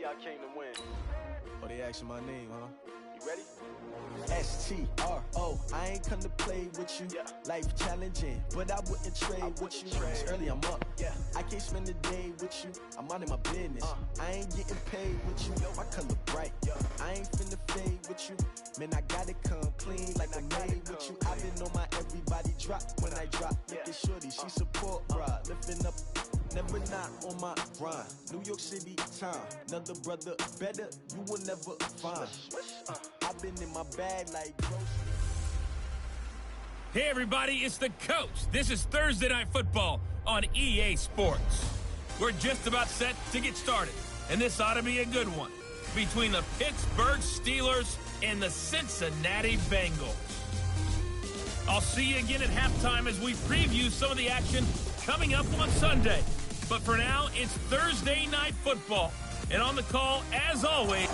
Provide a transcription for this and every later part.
I came to win. Oh, they asking my name, huh? You ready? S-T-R-O, I ain't come to play with you. Life challenging, but I wouldn't trade with you. It's early, I'm up. I can't spend the day with you. I'm out of my business. I ain't getting paid with you. My color bright. I ain't finna fade with you. Man, I gotta come clean like I made with you. I've been on my everybody drop when I drop. Look at shorty, she support, bruh. Lifting up, never not on my grind. New York City time, another brother better, you will never find. I've been in my bag like groceries. Hey everybody, it's the coach. This is Thursday Night Football on EA Sports. We're just about set to get started, and this ought to be a good one between the Pittsburgh Steelers and the Cincinnati Bengals. I'll see you again at halftime as we preview some of the action coming up on Sunday. But for now, it's Thursday Night Football, and on the call, as always,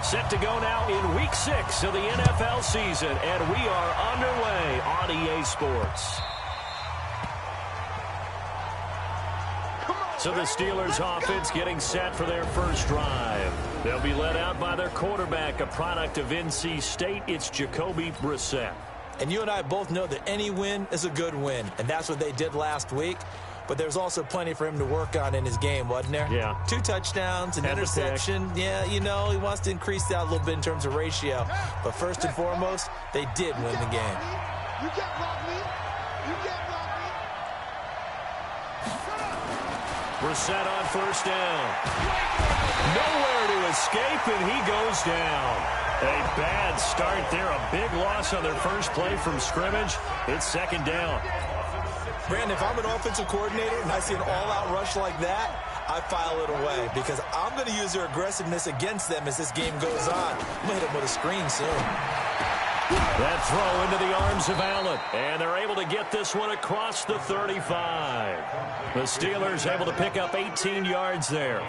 set to go now in Week 6 of the NFL season, and we are underway on EA Sports. So the Steelers offense getting set for their first drive. They'll be led out by their quarterback, a product of NC State. It's Jacoby Brissett. And you and I both know that any win is a good win, and that's what they did last week. But there's also plenty for him to work on in his game, wasn't there? Yeah. 2 touchdowns, an interception. Yeah, you know, he wants to increase that a little bit in terms of ratio. But first and foremost, they did win the game. You can't block me. You can't block me. Brissett on first down. Nowhere to escape, and he goes down. A bad start there. A big loss on their first play from scrimmage. It's second down. Brandon, if I'm an offensive coordinator and I see an all-out rush like that, I file it away because I'm going to use their aggressiveness against them as this game goes on. I'm going to hit them with a screen soon. That throw into the arms of Allen, and they're able to get this one across the 35. The Steelers able to pick up 18 yards there.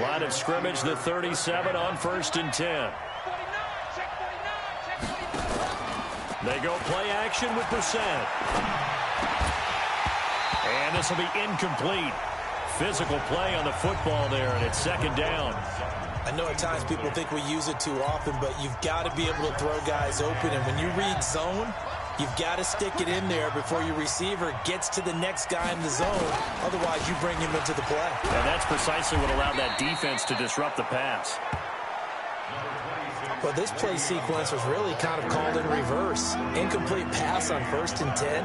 Line of scrimmage, the 37 on 1st and 10. They go play action with Brissett. And this will be incomplete. Physical play on the football there, and it's second down. I know at times people think we use it too often, but you've got to be able to throw guys open. And when you read zone, you've got to stick it in there before your receiver gets to the next guy in the zone. Otherwise, you bring him into the play. And that's precisely what allowed that defense to disrupt the pass. Well, this play sequence was really kind of called in reverse. Incomplete pass on 1st and 10.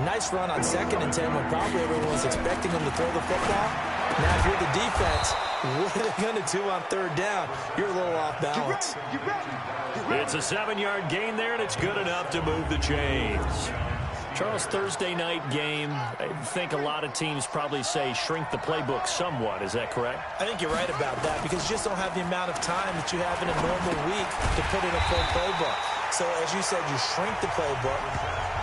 Nice run on 2nd and 10 when probably everyone was expecting him to throw the football. Now, if you're the defense, what are they going to do on 3rd down? You're a little off balance. It's a 7-yard gain there, and it's good enough to move the chains. Charles, Thursday night game, I think a lot of teams probably say shrink the playbook somewhat. Is that correct? I think you're right about that because you just don't have the amount of time that you have in a normal week to put in a full playbook. So, as you said, you shrink the playbook,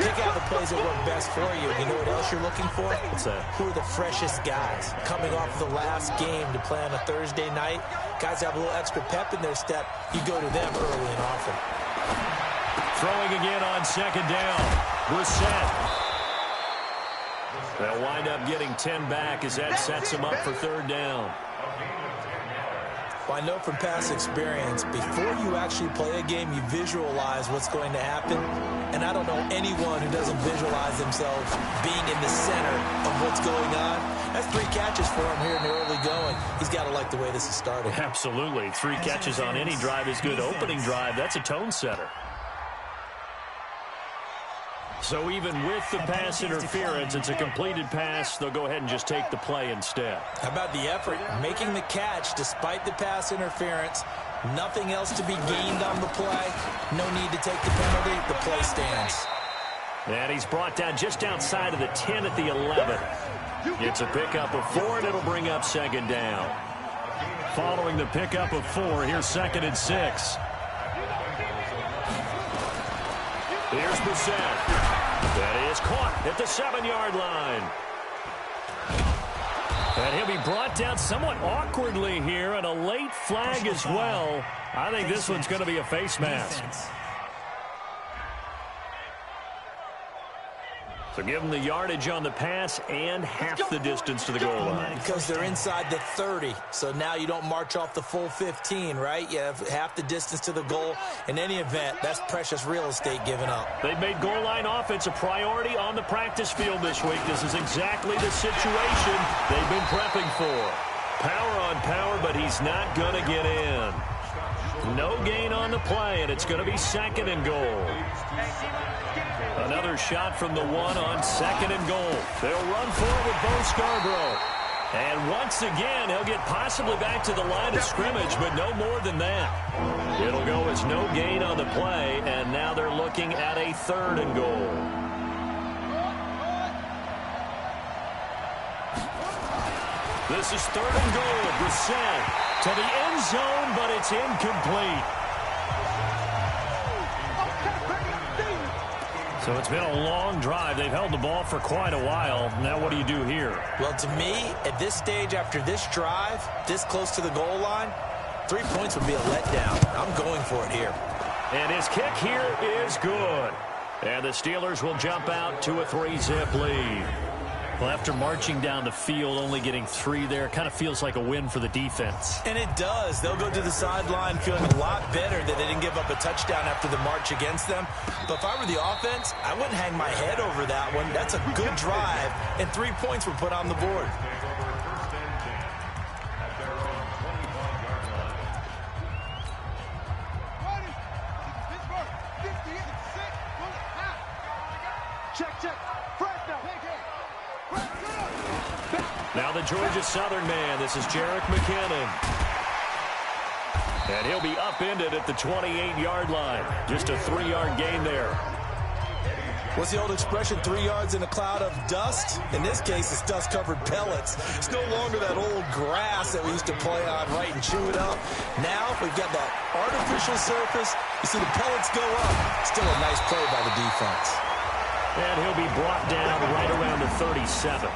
pick out the plays that work best for you. You know what else you're looking for? What's that? Who are the freshest guys coming off the last game to play on a Thursday night? Guys have a little extra pep in their step. You go to them early and often. Throwing again on 2nd down. Brissett. They'll wind up getting 10 back as that sets them up for 3rd down. Well, I know from past experience, before you actually play a game, you visualize what's going to happen. And I don't know anyone who doesn't visualize themselves being in the center of what's going on. That's 3 catches for him here in the early going. He's got to like the way this is starting. Absolutely. 3 catches on any drive is good. Opening drive, that's a tone setter. So even with the pass interference, it's a completed pass. They'll go ahead and just take the play instead. How about the effort? Making the catch despite the pass interference. Nothing else to be gained on the play. No need to take the penalty. The play stands. And he's brought down just outside of the 10 at the 11. It's a pickup of 4, and it'll bring up 2nd down. Following the pickup of 4, here's 2nd and 6. Here's Brissett. That is caught at the 7-yard line. And he'll be brought down somewhat awkwardly here, and a late flag as well. I think this one's going to be a face mask. So give them the yardage on the pass and half the distance to the goal line. Because they're inside the 30, so now you don't march off the full 15, right? You have half the distance to the goal. In any event, that's precious real estate given up. They've made goal line offense a priority on the practice field this week. This is exactly the situation they've been prepping for. Power on power, but he's not going to get in. No gain on the play, and it's going to be 2nd and goal. Another shot from the 1 on 2nd and goal. They'll run for it with Bo Scarborough. And once again, he'll get possibly back to the line of scrimmage, but no more than that. It'll go as no gain on the play, and now they're looking at a 3rd and goal. This is 3rd and goal. Brissett to the end zone, but it's incomplete. So it's been a long drive. They've held the ball for quite a while. Now what do you do here? Well, to me, at this stage, after this drive, this close to the goal line, 3 points would be a letdown. I'm going for it here. And his kick here is good. And the Steelers will jump out to a 3-zip lead. Well, after marching down the field, only getting 3 there, kind of feels like a win for the defense. And it does. They'll go to the sideline feeling a lot better that they didn't give up a touchdown after the march against them. But if I were the offense, I wouldn't hang my head over that one. That's a good drive, and 3 points were put on the board. Now the Georgia Southern man, this is Jerick McKinnon. And he'll be upended at the 28-yard line. Just a 3-yard gain there. What's the old expression, 3 yards in a cloud of dust? In this case, it's dust-covered pellets. It's no longer that old grass that we used to play on, right, and chew it up. Now we've got that artificial surface. You see the pellets go up. Still a nice play by the defense. And he'll be brought down right around the 37.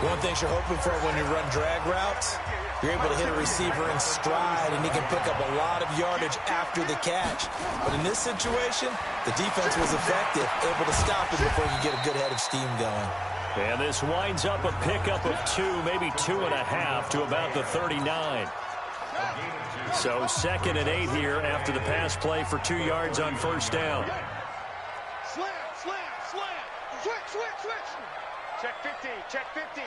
One thing you're hoping for when you run drag routes, you're able to hit a receiver in stride, and he can pick up a lot of yardage after the catch. But in this situation, the defense was effective, able to stop him before you get a good head of steam going. And this winds up a pickup of 2, maybe 2.5 to about the 39. So 2nd and 8 here after the pass play for 2 yards on 1st down. Slam, slam, slam. Switch, switch, switch. Check 50, check 50.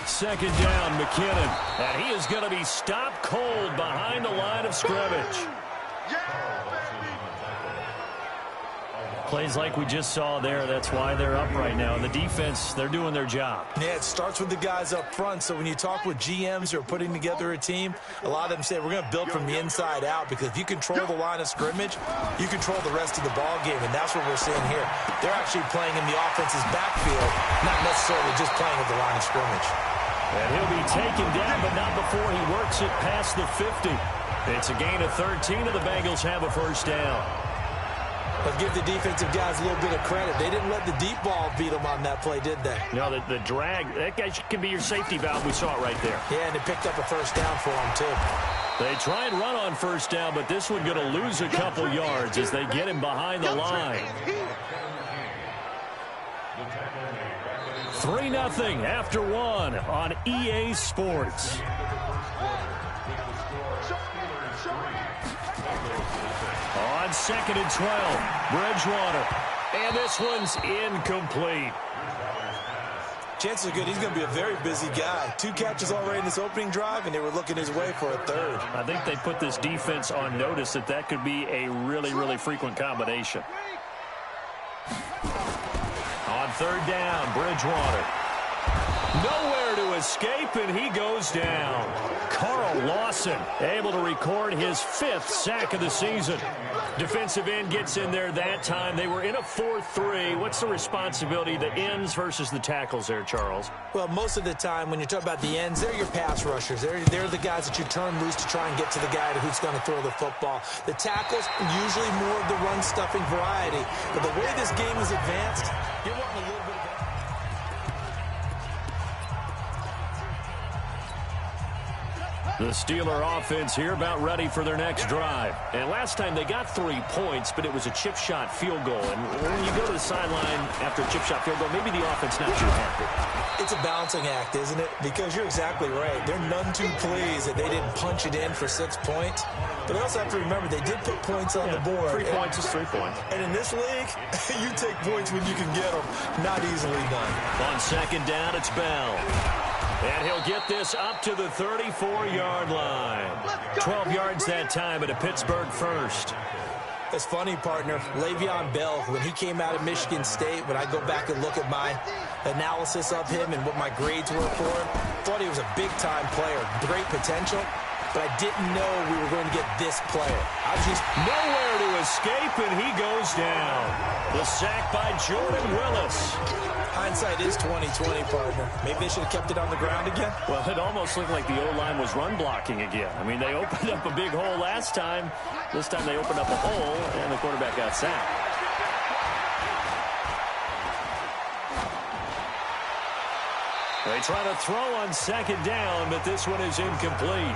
2nd down, McKinnon. And he is going to be stopped cold behind the line of scrimmage. Plays like we just saw there, that's why they're up right now. And the defense, they're doing their job. Yeah, it starts with the guys up front. So when you talk with GMs who are putting together a team, a lot of them say we're going to build from the inside out, because if you control the line of scrimmage, you control the rest of the ball game, and that's what we're seeing here. They're actually playing in the offense's backfield, not necessarily just playing at the line of scrimmage. And he'll be taken down, but not before he works it past the 50. It's a gain of 13, and the Bengals have a 1st down. But give the defensive guys a little bit of credit. They didn't let the deep ball beat them on that play, did they? No, the drag, that guy can be your safety valve. We saw it right there. Yeah, and they picked up a 1st down for them, too. They try and run on 1st down, but this one going to lose a couple yards as they get him behind the line. 3-0 after 1 on EA Sports. On 2nd and 12, Bridgewater. And this one's incomplete. Chances are good he's going to be a very busy guy. 2 catches already in this opening drive, and they were looking his way for a 3rd. I think they put this defense on notice that could be a really, really frequent combination. On 3rd down, Bridgewater. Nowhere to escape, and he goes down. Carl Lawson able to record his 5th sack of the season. Defensive end gets in there that time. They were in a 4-3. What's the responsibility, the ends versus the tackles there, Charles? Well, most of the time when you talk about the ends, they're your pass rushers. They're the guys that you turn loose to try and get to the guy who's going to throw the football. The tackles, usually more of the run-stuffing variety. But the way this game is advanced, you're wanting a little bit of The Steeler offense here about ready for their next drive. And last time they got 3 points, but it was a chip shot field goal. And when you go to the sideline after a chip shot field goal, maybe the offense not too happy. It's a balancing act, isn't it? Because you're exactly right. They're none too pleased that they didn't punch it in for 6 points. But they also have to remember they did put points on the board. 3 points is 3 points. And in this league, you take points when you can get them. Not easily done. On second down, it's Bell. And he'll get this up to the 34-yard line. 12 yards that time at a Pittsburgh first. It's funny, partner. Le'Veon Bell, when he came out of Michigan State, when I go back and look at my analysis of him and what my grades were for him, thought he was a big-time player, great potential, but I didn't know we were going to get this player. I was just nowhere to escape, and he goes down. The sack by Jordan Willis. Hindsight is 20/20, partner. Maybe they should have kept it on the ground again. Well, it almost looked like the O-line was run blocking again. I mean, they opened up a big hole last time. This time they opened up a hole, and the quarterback got sacked. They try to throw on second down, but this one is incomplete.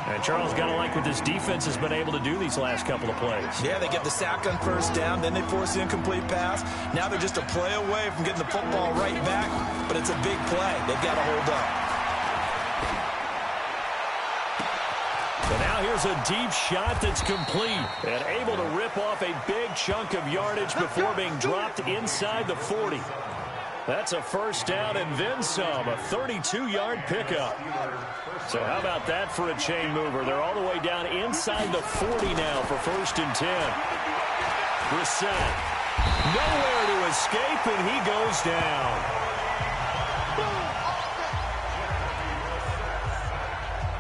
And Charles, got to like what this defense has been able to do these last couple of plays. Yeah, they get the sack on first down, then they force the incomplete pass. Now they're just a play away from getting the football right back, but it's a big play. They've got to hold up. So now here's a deep shot that's complete and able to rip off a big chunk of yardage before being dropped inside the 40. That's a first down and then some, a 32-yard pickup. So how about that for a chain mover? They're all the way down inside the 40 now for first and 10. Brissett, nowhere to escape, and he goes down.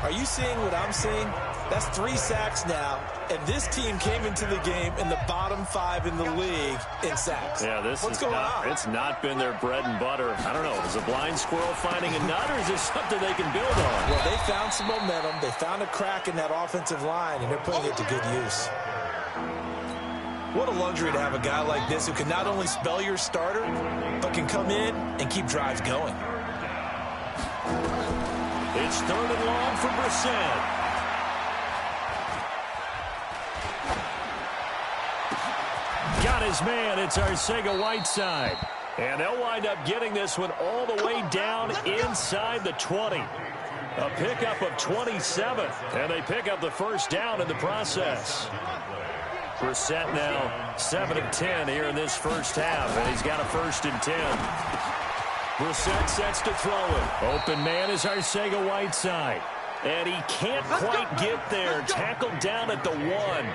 Are you seeing what I'm seeing? That's 3 sacks now, and this team came into the game in the bottom 5 in the league in sacks. Yeah, What's going on? It's not been their bread and butter. I don't know. Is a blind squirrel finding a nut, or is this something they can build on? Well, they found some momentum. They found a crack in that offensive line, and they're putting it to good use. What a luxury to have a guy like this who can not only spell your starter, but can come in and keep drives going. It's third and long for Brissett. Got his man. It's Arcega-Whiteside. And they'll wind up getting this one all the way down inside the 20. A pickup of 27. And they pick up the first down in the process. Brissett now 7 of 10 here in this first half. And he's got a first and 10. Brissett sets to throw it. Open man is Arcega-Whiteside. And he can't quite get there. Tackled down at the 1.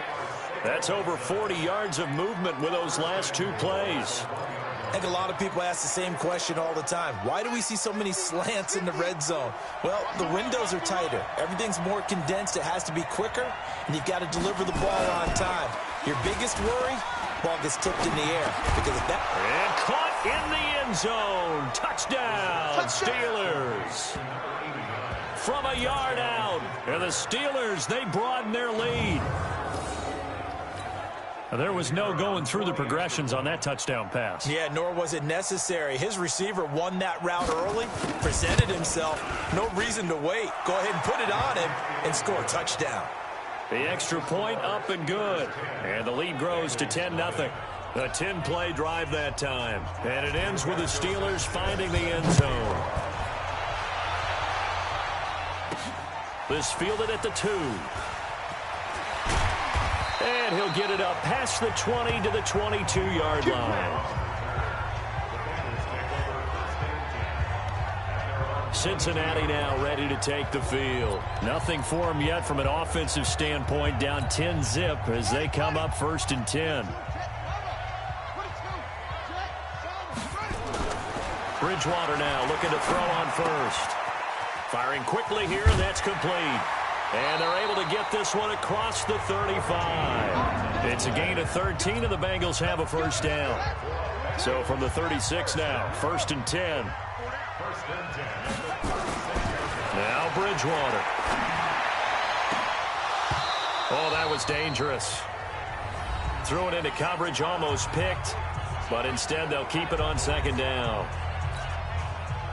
That's over 40 yards of movement with those last 2 plays. I think a lot of people ask the same question all the time. Why do we see so many slants in the red zone? Well, the windows are tighter. Everything's more condensed. It has to be quicker, and you've got to deliver the ball on time. Your biggest worry, ball gets tipped in the air. Because of that. And caught in the end zone. Touchdown, Steelers. From a yard out. And the Steelers, they broaden their lead. There was no going through the progressions on that touchdown pass. Yeah, nor was it necessary. His receiver won that route early, presented himself. No reason to wait. Go ahead and put it on him and score a touchdown. The extra point up and good. And the lead grows to 10-0. A 10-play drive that time. And it ends with the Steelers finding the end zone. This fielded at the 2. And he'll get it up past the 20 to the 22-yard line. Cincinnati now ready to take the field. Nothing for them yet from an offensive standpoint, down 10-zip as they come up first and 10. Bridgewater now looking to throw on first. Firing quickly here, that's complete. And they're able to get this one across the 35. It's a gain of 13, and the Bengals have a first down. So from the 36 now, first and 10. Now Bridgewater. Oh, that was dangerous. Threw it into coverage, almost picked. But instead, they'll keep it on second down.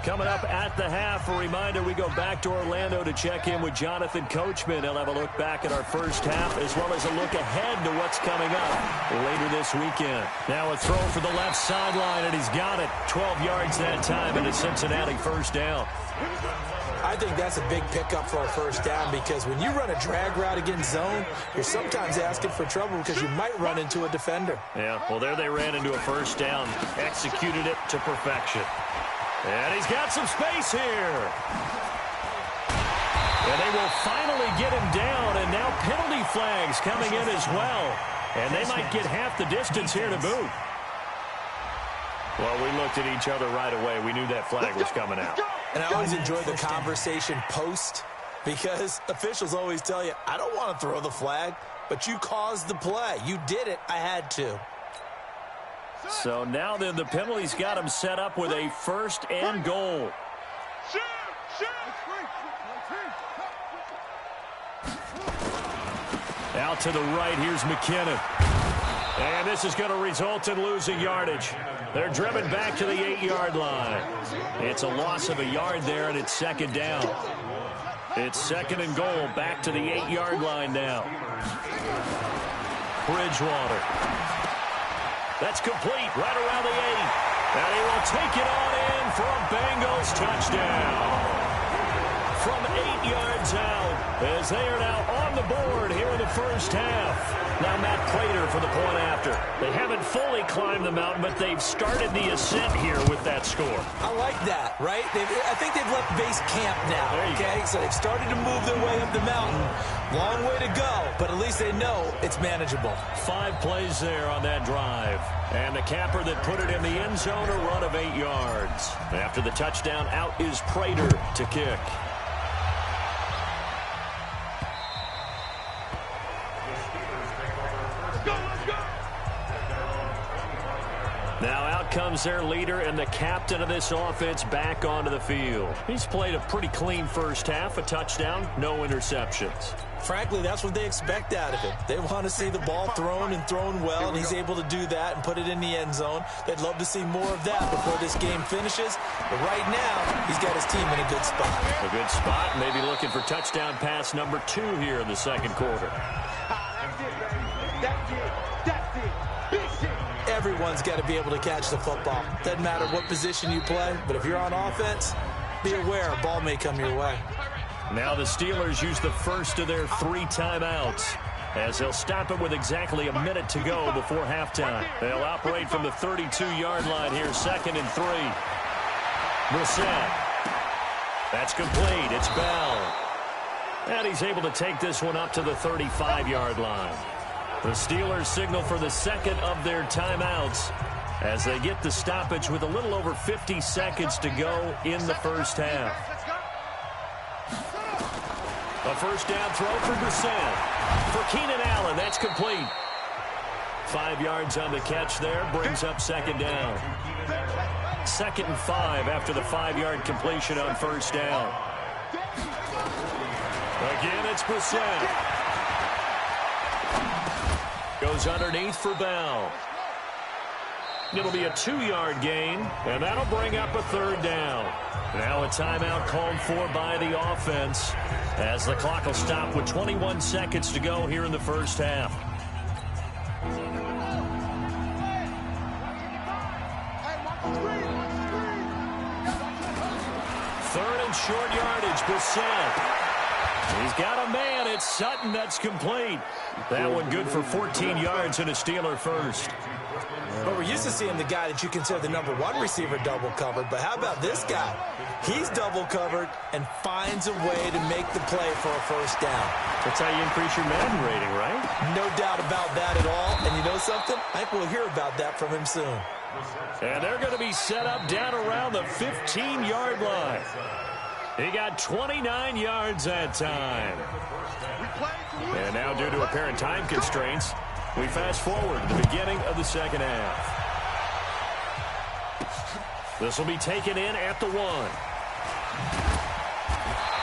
Coming up at the half, a reminder, we go back to Orlando to check in with Jonathan Coachman. He'll have a look back at our first half as well as a look ahead to what's coming up later this weekend. Now a throw for the left sideline, and he's got it. 12 yards that time, and a Cincinnati first down. I think that's a big pickup for a first down because when you run a drag route against zone, you're sometimes asking for trouble because you might run into a defender. Yeah, well, there they ran into a first down, executed it to perfection. And he's got some space here. And they will finally get him down, and now penalty flags coming in as well. And they might get half the distance here to boot. Well, we looked at each other right away. We knew that flag was coming out. And I always enjoy the conversation post because officials always tell you, I don't want to throw the flag, but you caused the play. You did it. I had to. So now then the penalties got him set up with a first and goal. Out to the right, here's McKinnon. And this is going to result in losing yardage. They're driven back to the 8-yard line. It's a loss of a yard there, and it's second down. It's second and goal, back to the 8-yard line now. Bridgewater. That's complete, right around the 8. And he will take it on in for a Bengals touchdown. From 8 yards out, as they are now on the board here in the first half. Now Matt Prater for the point after. They haven't fully climbed the mountain, but they've started the ascent here with that score. I like that, right? I think they've left base camp now, okay? So they've started to move their way up the mountain. Long way to go, but at least they know it's manageable. 5 plays there on that drive. And the capper that put it in the end zone, a run of 8 yards. After the touchdown, out is Prater to kick. Now out comes their leader and the captain of this offense back onto the field. He's played a pretty clean first half, a touchdown, no interceptions. Frankly, that's what they expect out of him. They want to see the ball thrown and thrown well, and he's able to do that and put it in the end zone. They'd love to see more of that before this game finishes. But right now, he's got his team in a good spot. A good spot, maybe looking for touchdown pass number 2 here in the second quarter. Everyone's got to be able to catch the football. Doesn't matter what position you play, but if you're on offense, be aware a ball may come your way. Now the Steelers use the first of their 3 timeouts as they'll stop it with exactly a minute to go before halftime. They'll operate from the 32-yard line here, second and 3. Brissett. That's complete. It's Bell. And he's able to take this one up to the 35-yard line. The Steelers signal for the second of their timeouts as they get the stoppage with a little over 50 seconds to go in the first half. A first down throw for Brissett. For Keenan Allen, that's complete. 5 yards on the catch there, brings up second down. Second and 5 after the 5-yard completion on first down. Again, it's Brissett. Goes underneath for Bell. It'll be a 2-yard gain, and that'll bring up a third down. Now a timeout called for by the offense as the clock will stop with 21 seconds to go here in the first half. Third and short yardage, Brissett. He's got a man. It's Sutton. That's complete. That one good for 14 yards and a Steeler first. Well, we're used to seeing the guy that you consider the number 1 receiver double covered, but how about this guy? He's double covered and finds a way to make the play for a first down. That's how you increase your Madden rating, right? No doubt about that at all. And you know something? I think we'll hear about that from him soon. And they're going to be set up down around the 15-yard line. He got 29 yards that time. And now, due to apparent time constraints, we fast forward to the beginning of the second half. This will be taken in at the 1.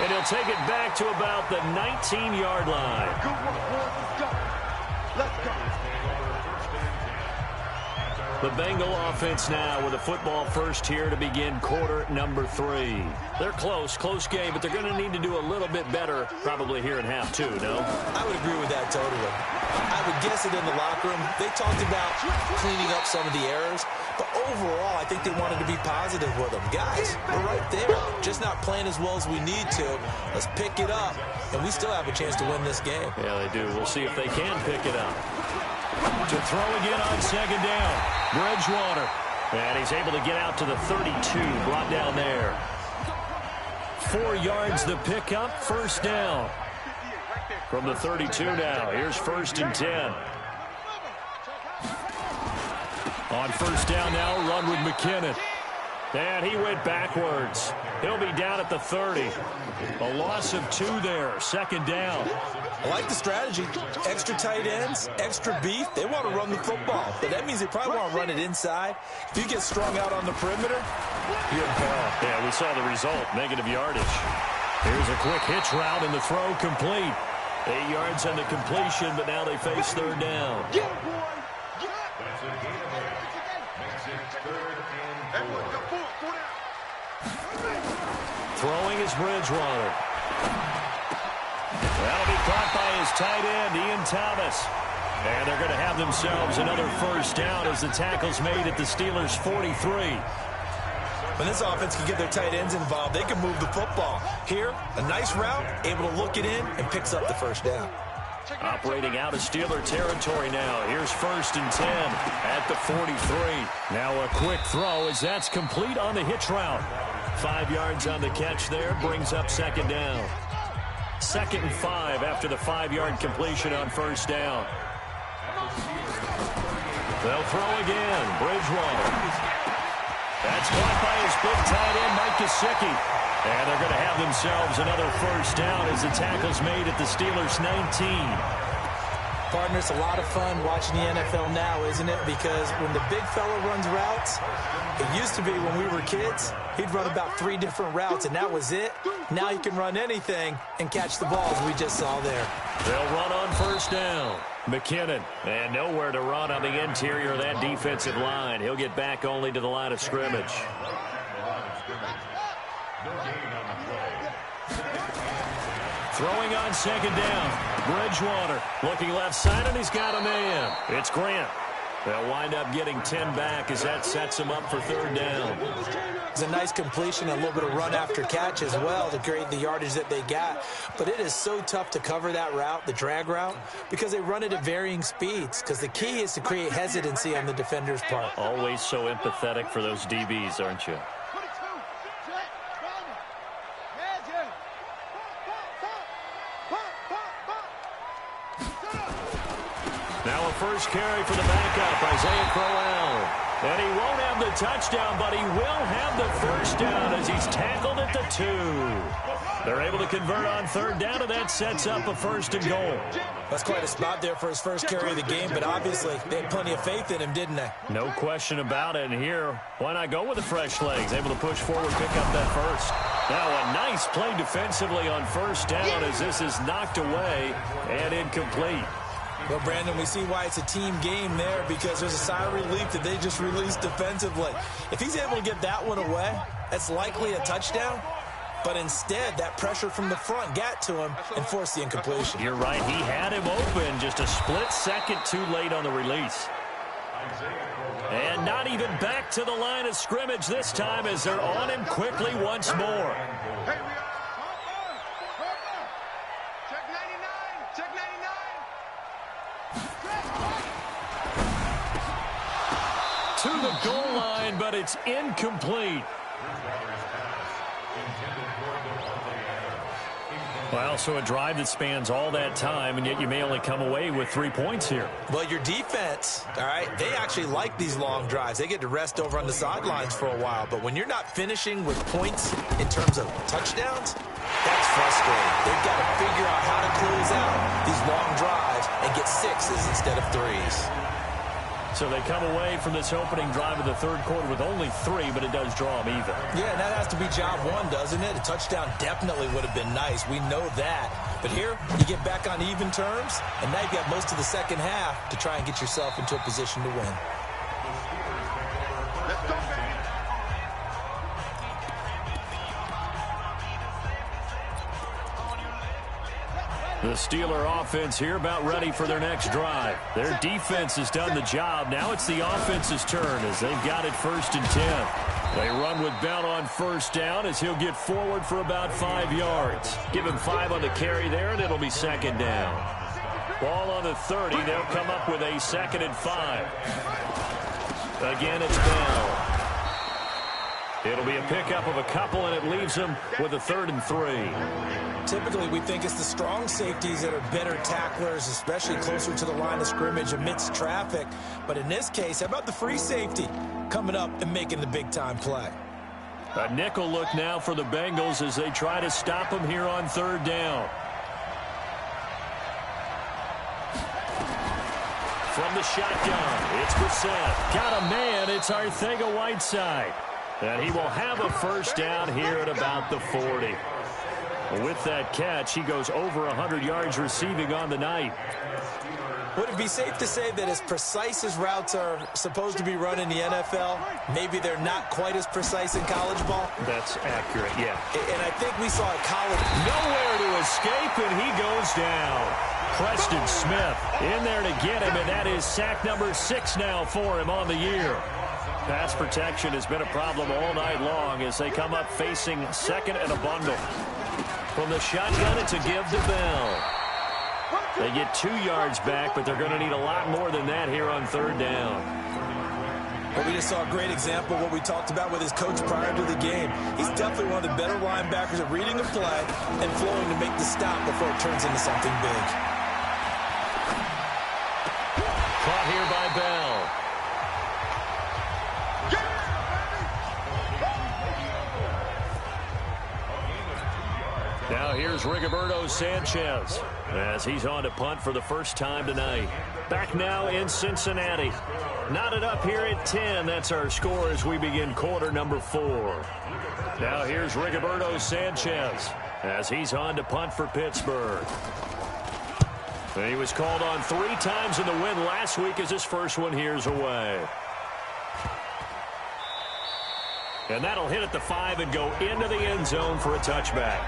And he'll take it back to about the 19-yard line. Good one, boys. Let's go. Let's go. The Bengal offense now with a football first here to begin quarter number 3. They're close game, but they're going to need to do a little bit better probably here in half 2, no? I would agree with that totally. I would guess it in the locker room. They talked about cleaning up some of the errors, but overall, I think they wanted to be positive with them. Guys, we're right there, just not playing as well as we need to. Let's pick it up, and we still have a chance to win this game. Yeah, they do. We'll see if they can pick it up. To throw again on second down, Bridgewater. And he's able to get out to the 32, brought down there. 4 yards the pickup, first down. From the 32 now, here's 1st and 10. On first down now, run with McKinnon. And he went backwards. He'll be down at the 30. A loss of 2 there, second down. I like the strategy. Extra tight ends, extra beef. They want to run the football, but that means they probably want to run it inside. If you get strung out on the perimeter, you're in peril. Yeah, we saw the result, negative yardage. Here's a quick hitch route, and the throw complete. 8 yards on the completion, but now they face third down. Throwing is Bridgewater. That'll be caught by his tight end, Ian Thomas. And they're going to have themselves another first down as the tackle's made at the Steelers' 43. When this offense can get their tight ends involved, they can move the football. Here, a nice route, able to look it in, and picks up the first down. Operating out of Steeler territory now. Here's 1st and 10 at the 43. Now a quick throw as that's complete on the hitch route. 5 yards on the catch there, brings up second down. 2nd and 5 after the 5-yard completion on first down. They'll throw again. Bridgewater. That's caught by his big tight end, Mike Gesicki. And they're going to have themselves another first down as the tackle's made at the Steelers' 19. Partner, it's a lot of fun watching the NFL now, isn't it? Because when the big fella runs routes, it used to be when we were kids, he'd run about 3 different routes, and that was it. Now he can run anything and catch the balls we just saw there. They'll run on first down. McKinnon, and nowhere to run on the interior of that defensive line. He'll get back only to the line of scrimmage. Throwing on second down. Bridgewater looking left side, and he's got a man. It's Grant. They'll wind up getting 10 back as that sets him up for third down. It's a nice completion, a little bit of run after catch as well to create the yardage that they got. But it is so tough to cover that route, the drag route, because they run it at varying speeds. Because the key is to create hesitancy on the defender's part. Always so empathetic for those DBs, aren't you? Now a first carry for the backup, Isaiah Crowell. And he won't have the touchdown, but he will have the first down as he's tackled at the 2. They're able to convert on third down, and that sets up a 1st and goal. That's quite a spot there for his first carry of the game, but obviously they had plenty of faith in him, didn't they? No question about it. And here, why not go with the fresh legs? Able to push forward, pick up that first. Now a nice play defensively on first down as this is knocked away and incomplete. Well, Brandon, we see why it's a team game there, because there's a sigh of relief that they just released defensively. If he's able to get that one away, that's likely a touchdown. But instead, that pressure from the front got to him and forced the incompletion. You're right. He had him open, just a split second too late on the release. And not even back to the line of scrimmage this time as they're on him quickly once more. To the goal line, but it's incomplete. Well, so a drive that spans all that time, and yet you may only come away with 3 points here. Well, your defense, all right, they actually like these long drives. They get to rest over on the sidelines for a while. But when you're not finishing with points in terms of touchdowns, that's frustrating. They've got to figure out how to close out these long drives and get 6s instead of 3s. So they come away from this opening drive of the third quarter with only 3, but it does draw them even. Yeah, and that has to be job 1, doesn't it? A touchdown definitely would have been nice. We know that. But here, you get back on even terms, and now you've got most of the second half to try and get yourself into a position to win. Let's go, baby. The Steeler offense here about ready for their next drive. Their defense has done the job. Now it's the offense's turn as they've got it 1st and 10. They run with Bell on 1st down as he'll get forward for about 5 yards. Give him 5 on the carry there, and it'll be 2nd down. Ball on the 30. They'll come up with a 2nd and 5. Again, it's Bell. It'll be a pickup of a couple, and it leaves them with a 3rd and 3. Typically, we think it's the strong safeties that are better tacklers, especially closer to the line of scrimmage amidst traffic. But in this case, how about the free safety coming up and making the big-time play? A nickel look now for the Bengals as they try to stop him here on 3rd down. From the shotgun, it's Brissett. Got a man, it's Arcega-Whiteside. And he will have a 1st down here at about the 40. With that catch, he goes over 100 yards receiving on the night. Would it be safe to say that as precise as routes are supposed to be run in the NFL, maybe they're not quite as precise in college ball? That's accurate, yeah. And I think we saw a college... Nowhere to escape, and he goes down. Preston Smith in there to get him, and that is sack number 6 now for him on the year. Pass protection has been a problem all night long as they come up facing 2nd and a bundle. From the shotgun, it's a give to Bell. They get 2 yards back, but they're going to need a lot more than that here on 3rd down. But we just saw a great example of what we talked about with his coach prior to the game. He's definitely one of the better linebackers at reading the play and flowing to make the stop before it turns into something big. Caught here by Bell. Now here's Rigoberto Sanchez as he's on to punt for the first time tonight. Back now in Cincinnati. Knotted up here at 10. That's our score as we begin quarter number 4. Now here's Rigoberto Sanchez as he's on to punt for Pittsburgh. And he was called on 3 times in the win last week as his first one here's away. And that'll hit at the 5 and go into the end zone for a touchback.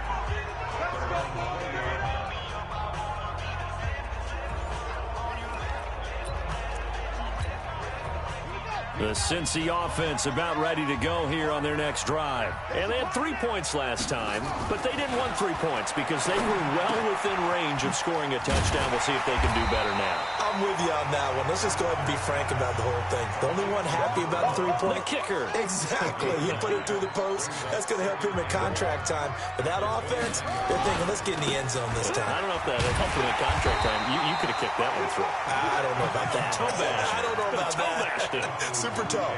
The Cincy offense about ready to go here on their next drive. And they had 3 points last time, but they didn't want 3 points because they were well within range of scoring a touchdown. We'll see if they can do better now. I'm with you on that one. Let's just go ahead and be frank about the whole thing. The only one happy about the 3-point. The kicker. Exactly. You put it through the post. That's going to help him at contract time. But that offense, they're thinking, let's get in the end zone this time. I don't know if that helped him at contract time. You could have kicked that one through. I don't know about that. Toe bash. I don't know about that. Super toe.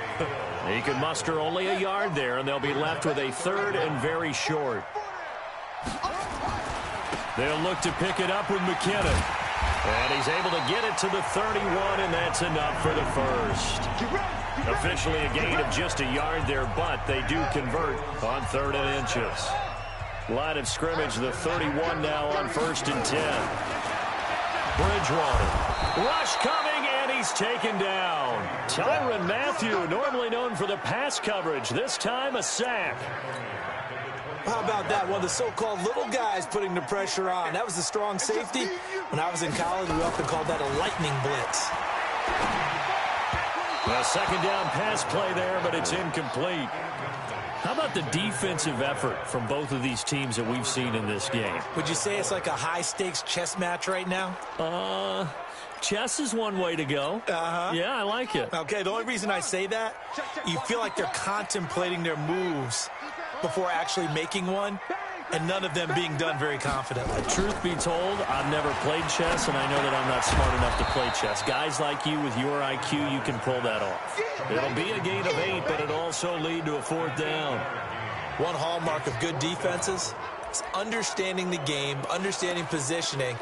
He can muster only a yard there, and they'll be left with a 3rd and very short. They'll look to pick it up with McKinnon. And he's able to get it to the 31, and that's enough for the first. Officially a gain of just a yard there, but they do convert on 3rd and inches. Line of scrimmage, the 31 now on 1st and 10. Bridgewater. Rush coming, and he's taken down. Tyrann Mathieu, normally known for the pass coverage, this time a sack. How about that? One of the so-called little guys putting the pressure on. That was the strong safety. When I was in college, we often called that a lightning blitz. A 2nd down pass play there, but it's incomplete. How about the defensive effort from both of these teams that we've seen in this game? Would you say it's like a high-stakes chess match right now? Chess is one way to go. Yeah, I like it. Okay, the only reason I say that, you feel like they're contemplating their moves before actually making one, and none of them being done very confidently. Truth be told, I've never played chess, and I know that I'm not smart enough to play chess. Guys like you with your IQ, you can pull that off. It'll be a gain of 8, but it'll also lead to a 4th down. One hallmark of good defenses is understanding the game, understanding positioning,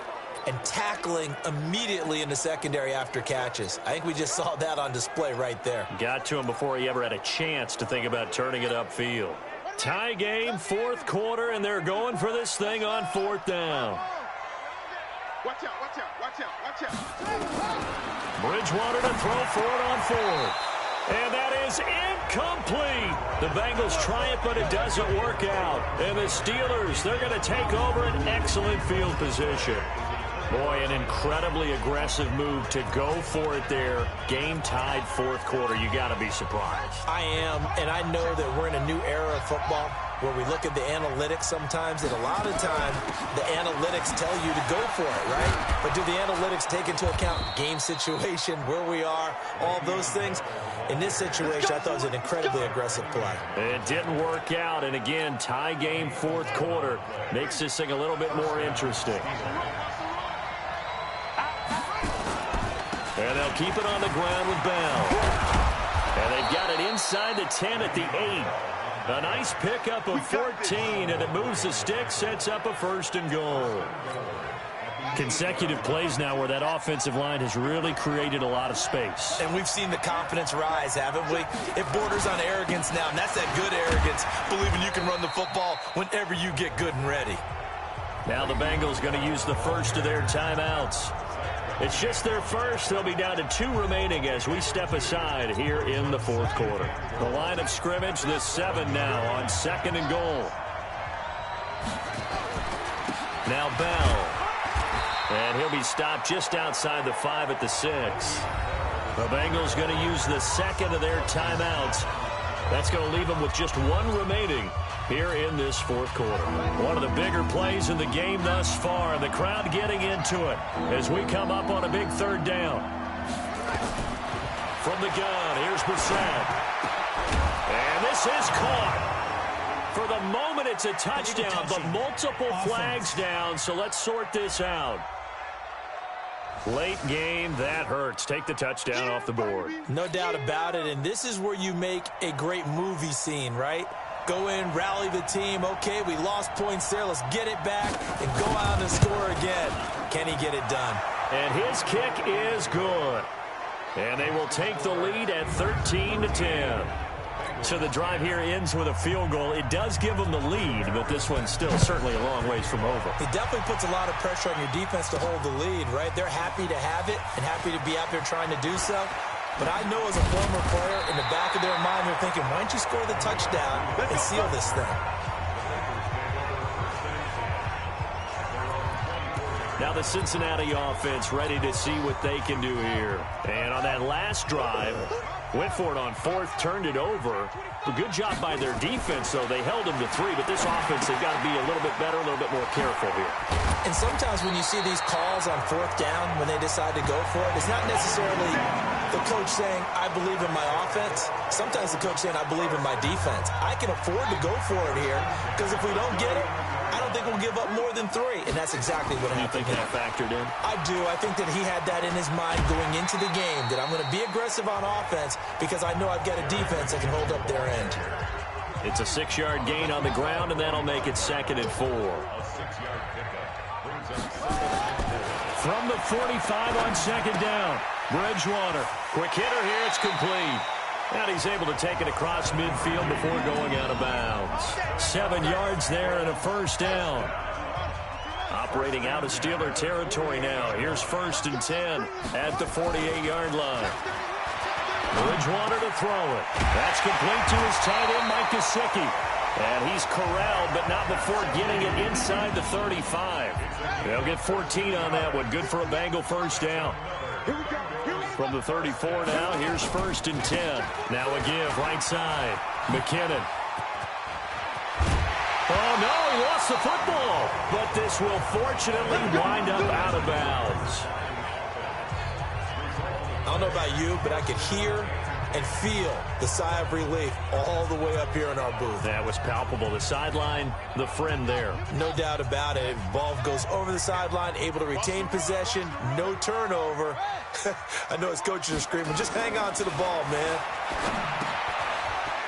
and tackling immediately in the secondary after catches. I think we just saw that on display right there. Got to him before he ever had a chance to think about turning it upfield. Tie game, 4th quarter, and they're going for this thing on 4th down. Watch out, watch out, watch out, watch out. Bridgewater to throw for it on 4th. And that is incomplete. The Bengals try it, but it doesn't work out. And the Steelers, they're going to take over an excellent field position. Boy, an incredibly aggressive move to go for it there. Game tied fourth quarter. You got to be surprised. I am, and I know that we're in a new era of football where we look at the analytics sometimes, and a lot of time the analytics tell you to go for it, right? But do the analytics take into account game situation, where we are, all those things? In this situation, I thought it was an incredibly aggressive play. It didn't work out, and again, tie game fourth quarter makes this thing a little bit more interesting. And they'll keep it on the ground with Bell. And they've got it inside the 10 at the 8. A nice pickup of 14, and it moves the stick, sets up a first and goal. Consecutive plays now where that offensive line has really created a lot of space. And we've seen the confidence rise, haven't we? It borders on arrogance now, and that's that good arrogance, believing you can run the football whenever you get good and ready. Now the Bengals going to use the first of their timeouts. It's just their first. They'll be down to 2 remaining as we step aside here in the fourth quarter. The line of scrimmage, the 7 now on second and goal. Now Bell. And he'll be stopped just outside the 5 at the 6. The Bengals going to use the second of their timeouts. That's going to leave them with just 1 remaining here in this fourth quarter. One of the bigger plays in the game thus far, and the crowd getting into it as we come up on a big third down. From the gun, here's Brissett. And this is caught. For the moment, it's a touchdown, but multiple flags down, so let's sort this out. Late game, that hurts. Take the touchdown off the board. No doubt about it, and this is where you make a great movie scene, right? Go in, rally the team. Okay, we lost points there. Let's get it back and go out and score again. Can he get it done? And his kick is good. And they will take the lead at 13-10. So the drive here ends with a field goal. It does give them the lead, but this one's still certainly a long ways from over. It definitely puts a lot of pressure on your defense to hold the lead, right? They're happy to have it and happy to be out there trying to do so. But I know as a former player, in the back of their mind, they're thinking, why don't you score the touchdown and seal this thing? Now the Cincinnati offense ready to see what they can do here. And on that last drive, went for it on fourth, turned it over. A good job by their defense, though. They held them to 3, but this offense, they've got to be a little bit better, a little bit more careful here. And sometimes when you see these calls on fourth down, when they decide to go for it, it's not necessarily the coach saying, I believe in my offense. Sometimes the coach saying, I believe in my defense. I can afford to go for it here, because if we don't get it, I don't think we'll give up more than 3. And that's exactly what happened. You think that factored in? I do. I think that he had that in his mind going into the game, that I'm going to be aggressive on offense because I know I've got a defense that can hold up their end. It's a 6-yard gain on the ground, and that'll make it 2nd and 4. From the 45 on 2nd down, Bridgewater. Quick hitter here, it's complete. And he's able to take it across midfield before going out of bounds. 7 yards there and a first down. Operating out of Steeler territory now. Here's 1st and 10 at the 48-yard line. Bridgewater to throw it. That's complete to his tight end, Mike Gesicki. And he's corralled, but not before getting it inside the 35. They'll get 14 on that one. Good for a Bengal first down. From the 34 now, here's 1st and 10. Now a give, right side. McKinnon. Oh, no, he lost the football. But this will fortunately wind up out of bounds. I don't know about you, but I could hear and feel the sigh of relief all the way up here in our booth. That was palpable. The sideline, the friend there. No doubt about it. Ball goes over the sideline, able to retain possession, no turnover. I know his coaches are screaming, just hang on to the ball, man.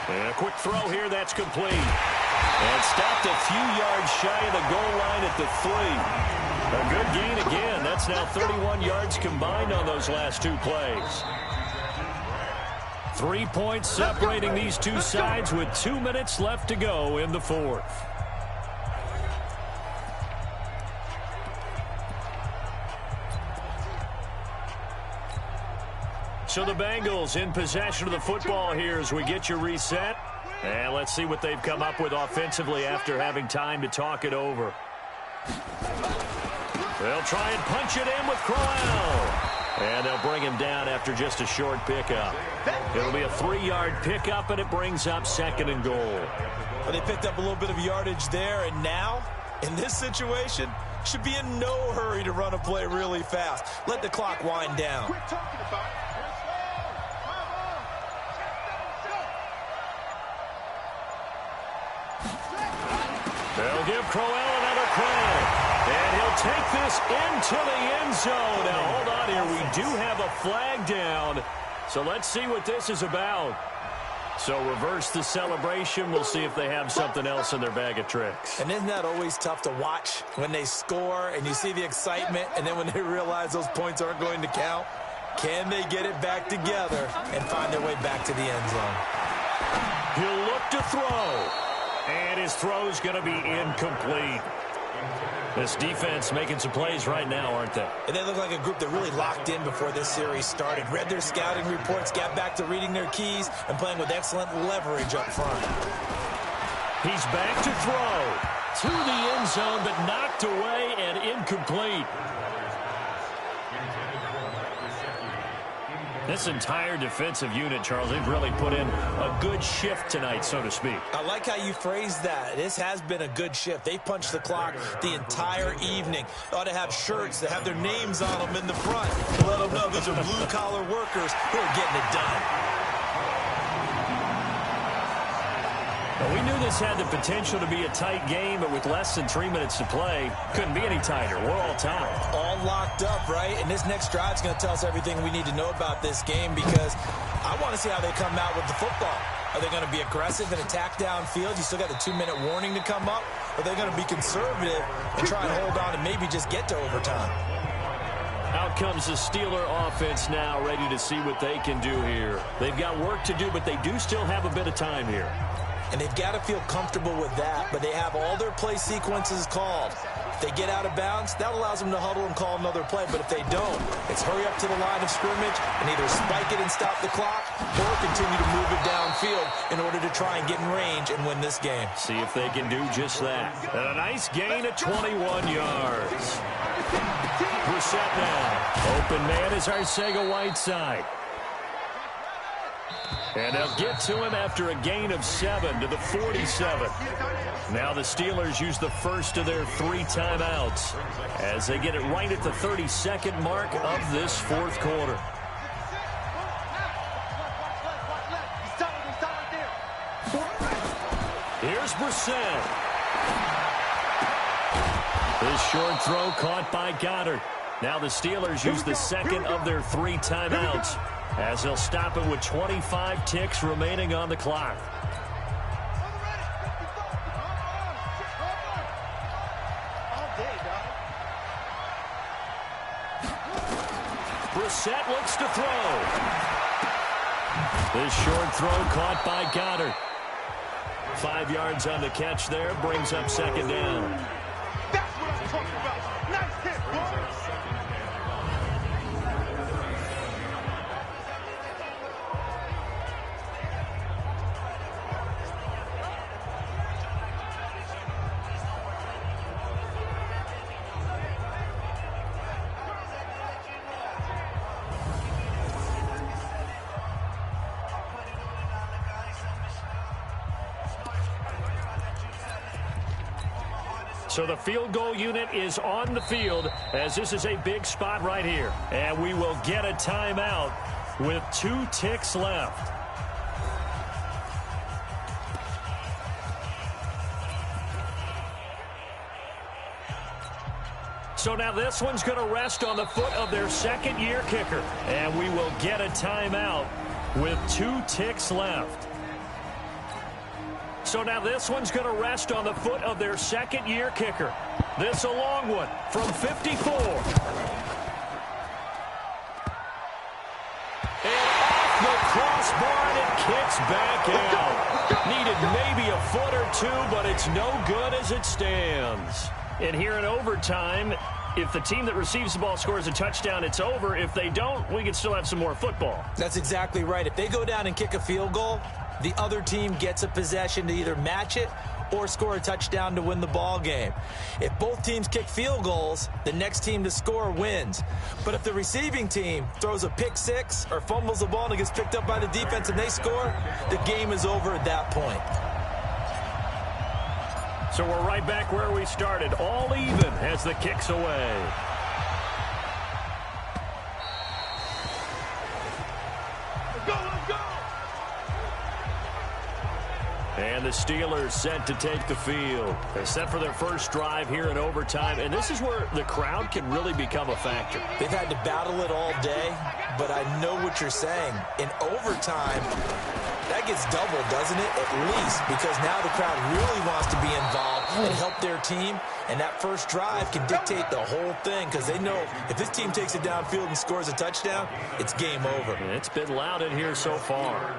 And a quick throw here, that's complete. And stopped a few yards shy of the goal line at the 3. A good gain again. That's now 31 yards combined on those last 2 plays. 3 points separating these two sides with 2 minutes left to go in the fourth. So the Bengals in possession of the football here as we get you reset. And let's see what they've come up with offensively after having time to talk it over. They'll try and punch it in with Crowell. And they'll bring him down after just a short pickup. It'll be a 3-yard pickup, and it brings up 2nd and goal. Well, they picked up a little bit of yardage there, and now, in this situation, should be in no hurry to run a play really fast. Let the clock wind down. They'll give Crowell another credit. And he'll take this into the end zone. Now, hold on here. We do have a flag down. So let's see what this is about. So reverse the celebration. We'll see if they have something else in their bag of tricks. And isn't that always tough to watch when they score and you see the excitement, and then when they realize those points aren't going to count? Can they get it back together and find their way back to the end zone? He'll look to throw. And his throw's going to be incomplete. This defense making some plays right now, aren't they? And they look like a group that really locked in before this series started. Read their scouting reports, got back to reading their keys, and playing with excellent leverage up front. He's back to throw. To the end zone, but knocked away and incomplete. This entire defensive unit, Charles, they've really put in a good shift tonight, so to speak. I like how you phrased that. This has been a good shift. They punched the clock the entire evening. They ought to have shirts that have their names on them in the front to let them know these are blue-collar workers who are getting it done. Well, we knew this had the potential to be a tight game, but with less than 3 minutes to play, couldn't be any tighter. We're all tied. All locked up, right? And this next drive is going to tell us everything we need to know about this game, because I want to see how they come out with the football. Are they going to be aggressive and attack downfield? You still got the 2-minute warning to come up? Or are they going to be conservative and try and hold on and maybe just get to overtime? Out comes the Steeler offense now, ready to see what they can do here. They've got work to do, but they do still have a bit of time here. And they've got to feel comfortable with that, but they have all their play sequences called. If they get out of bounds, that allows them to huddle and call another play. But if they don't, it's hurry up to the line of scrimmage and either spike it and stop the clock or continue to move it downfield in order to try and get in range and win this game. See if they can do just that. And a nice gain of 21 yards. Brissett now. Open man is Arcega-Whiteside. And they'll get to him after a gain of 7 to the 47. Now the Steelers use the first of their 3 timeouts as they get it right at the 32nd mark of this fourth quarter. Here's Brissett. This short throw caught by Goddard. Now the Steelers use the second of their 3 timeouts as they'll stop it with 25 ticks remaining on the clock. Brissett looks to throw. This short throw caught by Goddard. 5 yards on the catch there, brings up second down. That's what I'm talking about. Nice hit, boy. So the field goal unit is on the field as this is a big spot right here. And we will get a timeout with 2 ticks left. So now this one's going to rest on the foot of their second-year kicker. And we will get a timeout with 2 ticks left. So now this one's going to rest on the foot of their second-year kicker. This a long one from 54. And off the crossbar, and it kicks back out. Needed maybe a foot or 2, but it's no good as it stands. And here in overtime, if the team that receives the ball scores a touchdown, it's over. If they don't, we can still have some more football. That's exactly right. If they go down and kick a field goal, the other team gets a possession to either match it or score a touchdown to win the ball game. If both teams kick field goals, the next team to score wins. But if the receiving team throws a pick six or fumbles the ball and it gets picked up by the defense and they score, the game is over at that point. So we're right back where we started, all even as the kick's away. And the Steelers set to take the field. They set for their first drive here in overtime, and this is where the crowd can really become a factor. They've had to battle it all day, but I know what you're saying. In overtime, that gets doubled, doesn't it? At least, because now the crowd really wants to be involved and help their team, and that first drive can dictate the whole thing because they know if this team takes it downfield and scores a touchdown, it's game over. It's been loud in here so far.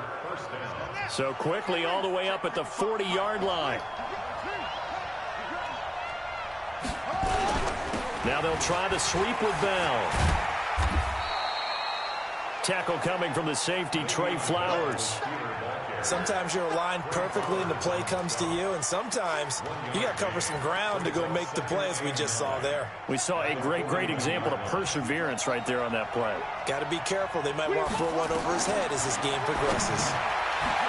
So quickly all the way up at the 40-yard line. Now they'll try the sweep with Bell. Tackle coming from the safety, Trey Flowers. Sometimes you're aligned perfectly and the play comes to you, and sometimes you got to cover some ground to go make the play, as we just saw there. We saw a great example of perseverance right there on that play. Got to be careful. They might want to throw one over his head as this game progresses.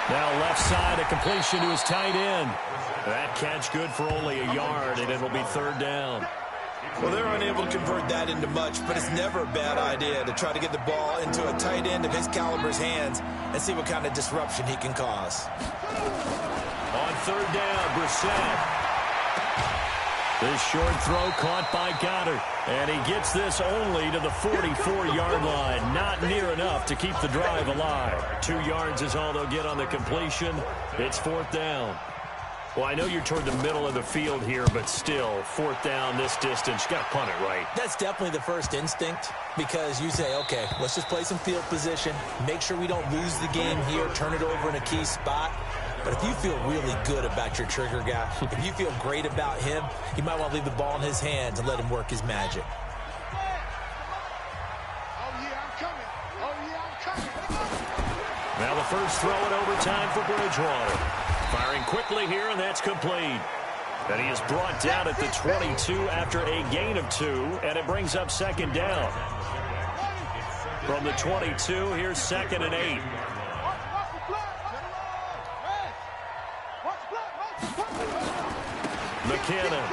Now left side, a completion to his tight end. That catch good for only a yard, and it'll be third down. Well, they're unable to convert that into much, but it's never a bad idea to try to get the ball into a tight end of his caliber's hands and see what kind of disruption he can cause. On third down, Brissett. This short throw caught by Goddard, and he gets this only to the 44-yard line. Not near enough to keep the drive alive. 2 yards is all they'll get on the completion. It's fourth down. Well, I know you're toward the middle of the field here, but still, fourth down this distance, you got to punt it right. That's definitely the first instinct, because you say, okay, let's just play some field position, make sure we don't lose the game here, turn it over in a key spot. But if you feel really good about your trigger guy, if you feel great about him, you might want to leave the ball in his hands and let him work his magic. Now the first throw in overtime for Bridgewater. Firing quickly here, and that's complete. And he is brought down at the 22 after a gain of 2, and it brings up second down. From the 22, here's 2nd and 8. McKinnon.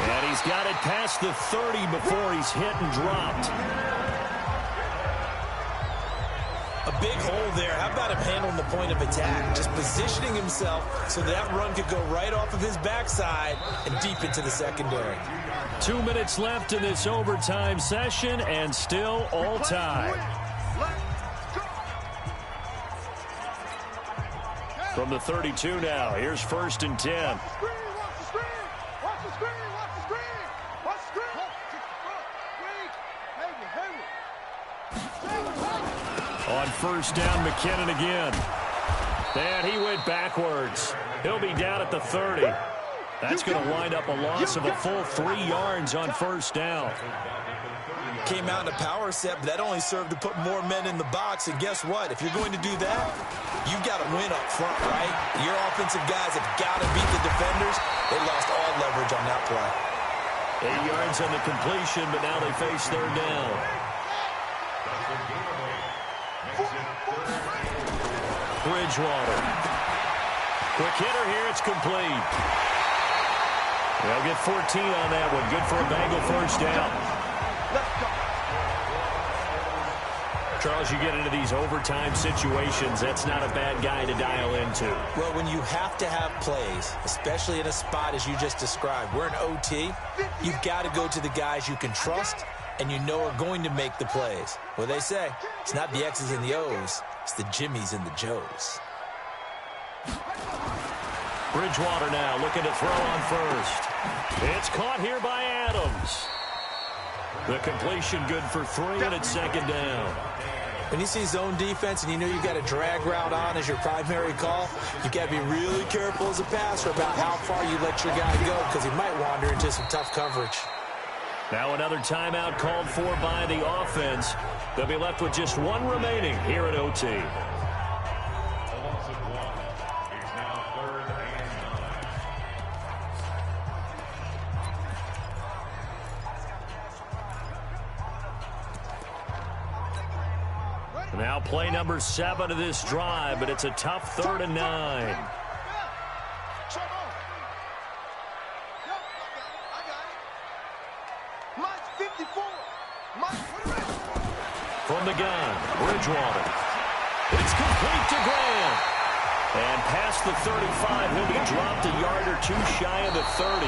And he's got it past the 30 before he's hit and dropped. A big hole there. How about him handling the point of attack? Just positioning himself so that run could go right off of his backside and deep into the secondary. 2 minutes left in this overtime session, and still all tied. From the 32 now, here's 1st and 10. On first down, McKinnon again. And he went backwards. He'll be down at the 30. That's going to wind up a loss of a full 3 yards on first down. Came out in a power set, but that only served to put more men in the box. And guess what? If you're going to do that, you've got to win up front, right? Your offensive guys have got to beat the defenders. They lost all leverage on that play. 8 yards on the completion, but now they face third down. Bridgewater. Quick hitter here, it's complete. They'll get 14 on that one. Good for a Bengal first down. Charles, you get into these overtime situations, that's not a bad guy to dial into. Well, when you have to have plays, especially in a spot as you just described, we're in OT, you've got to go to the guys you can trust and you know are going to make the plays. Well, they say it's not the X's and the O's, it's the Jimmies and the Joes. Bridgewater now looking to throw on first. It's caught here by Adams. The completion good for 3, and it's second down. When you see zone defense and you know you've got a drag route on as your primary call, you've got to be really careful as a passer about how far you let your guy go because he might wander into some tough coverage. Now another timeout called for by the offense. They'll be left with just one remaining here at OT. Now play number 7 of this drive, but it's a tough 3rd and 9. From the gun, Bridgewater. It's complete to Graham. And past the 35, he'll be dropped a yard or 2 shy of the 30.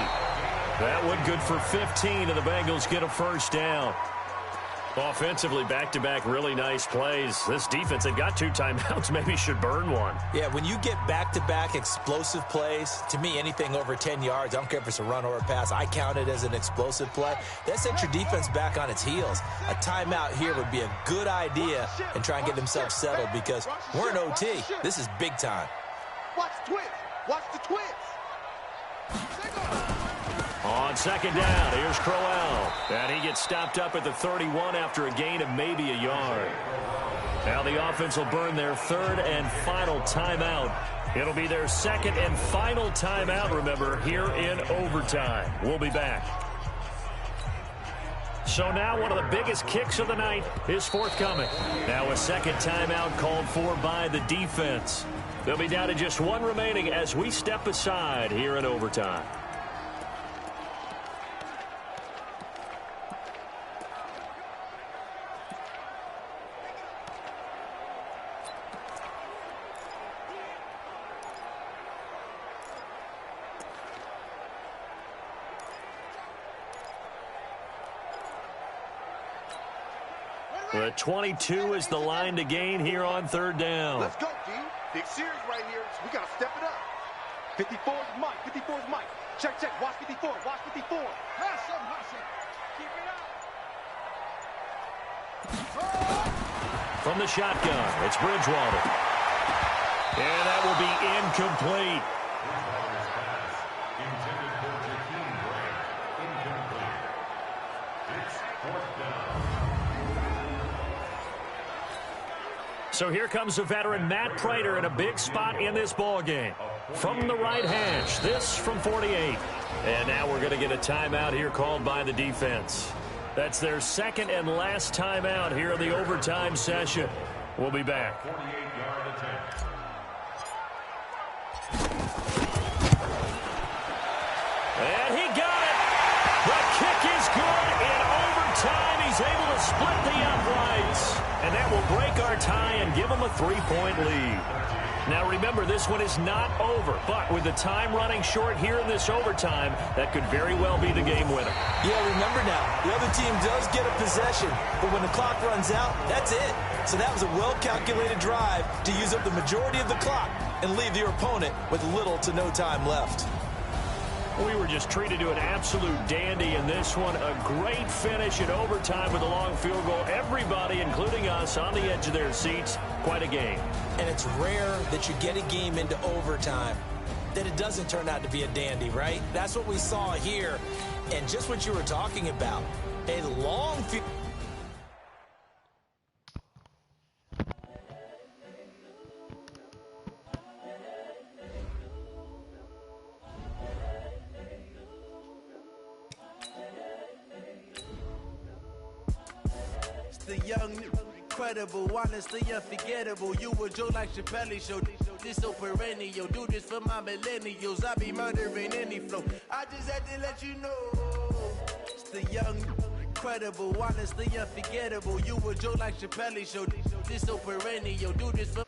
That one good for 15, and the Bengals get a first down. Offensively, back-to-back really nice plays. This defense had got 2 timeouts, maybe should burn one. Yeah, when you get back-to-back explosive plays, to me, anything over 10 yards, I don't care if it's a run or a pass, I count it as an explosive play. That sets your defense back on its heels. A timeout here would be a good idea and try and get themselves settled because we're in OT. This is big time. Watch the twist. Watch the twist. On second down, here's Crowell. And he gets stopped up at the 31 after a gain of maybe a yard. Now the offense will burn their 3rd and final timeout. It'll be their 2nd and final timeout, remember, here in overtime. We'll be back. So now one of the biggest kicks of the night is forthcoming. Now a 2nd timeout called for by the defense. They'll be down to just 1 remaining as we step aside here in overtime. The 22 is the line to gain here on 3rd down. Let's go, D. Big series right here. We got to step it up. 54 is Mike. 54 is Mike. Check, check. Watch 54. Watch 54. Hustle, hustle. Keep it up. From the shotgun, it's Bridgewater. And that will be incomplete. So here comes the veteran Matt Prater in a big spot in this ballgame. From the right hash, this from 48. And now we're going to get a timeout here called by the defense. That's their 2nd and last timeout here in the overtime session. We'll be back. And he got it. The kick is good. In overtime, he's able to split the uprights. And that will break our tie and give them a 3-point lead. Now remember, this one is not over, but with the time running short here in this overtime, that could very well be the game winner. Yeah, remember now, the other team does get a possession, but when the clock runs out, that's it. So that was a well-calculated drive to use up the majority of the clock and leave your opponent with little to no time left. We were just treated to an absolute dandy in this one. A great finish in overtime with a long field goal. Everybody, including us, on the edge of their seats. Quite a game. And it's rare that you get a game into overtime that it doesn't turn out to be a dandy, right? That's what we saw here. And just what you were talking about, a long field. The young, incredible, honestly unforgettable. You a Joe like Chappelle show. This so perennial. Do this for my millennials. I be murdering any flow. I just had to let you know. It's the young, incredible, honestly unforgettable. You a Joe like Chappelle show. This so perennial. Do this for